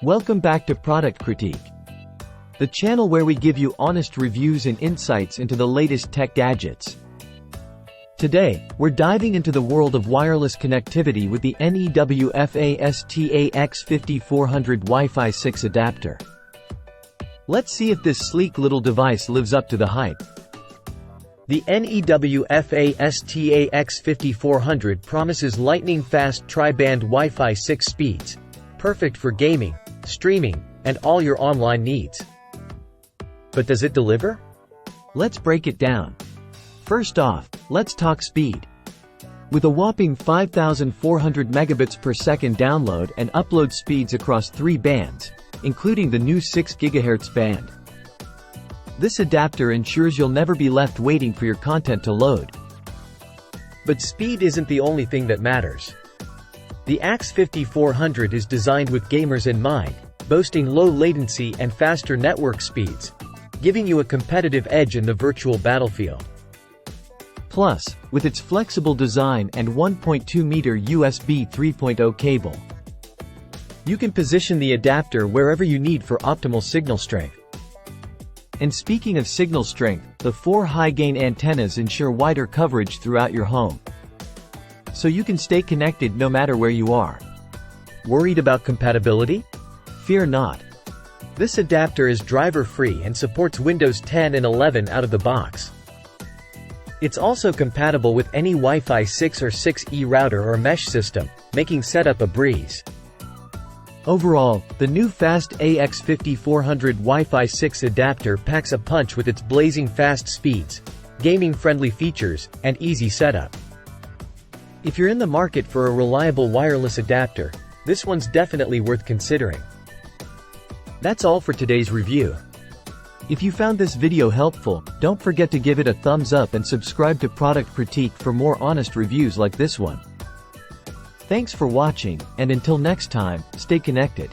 Welcome back to Product Critique, the channel where we give you honest reviews and insights into the latest tech gadgets. Today, we're diving into the world of wireless connectivity with the NEWFAST AX5400 Wi-Fi 6 adapter. Let's see if this sleek little device lives up to the hype. The NEWFAST AX5400 promises lightning-fast tri-band Wi-Fi 6 speeds, perfect for gaming, streaming, and all your online needs. But does it deliver? Let's break it down. First off, let's talk speed. With a whopping 5,400 megabits per second download and upload speeds across 3 bands, including the new 6 GHz band. This adapter ensures you'll never be left waiting for your content to load. But speed isn't the only thing that matters. The AX5400 is designed with gamers in mind, boasting low latency and faster network speeds, giving you a competitive edge in the virtual battlefield. Plus, with its flexible design and 1.2-meter USB 3.0 cable, you can position the adapter wherever you need for optimal signal strength. And speaking of signal strength, the 4 high-gain antennas ensure wider coverage throughout your home, so you can stay connected no matter where you are. Worried about compatibility? Fear not. This adapter is driver-free and supports Windows 10 and 11 out of the box. It's also compatible with any Wi-Fi 6 or 6E router or mesh system, making setup a breeze. Overall, the NEWFAST AX5400 Wi-Fi 6 adapter packs a punch with its blazing fast speeds, gaming-friendly features, and easy setup. If you're in the market for a reliable wireless adapter, this one's definitely worth considering. That's all for today's review. If you found this video helpful, don't forget to give it a thumbs up and subscribe to Product Critique for more honest reviews like this one. Thanks for watching, and until next time, stay connected.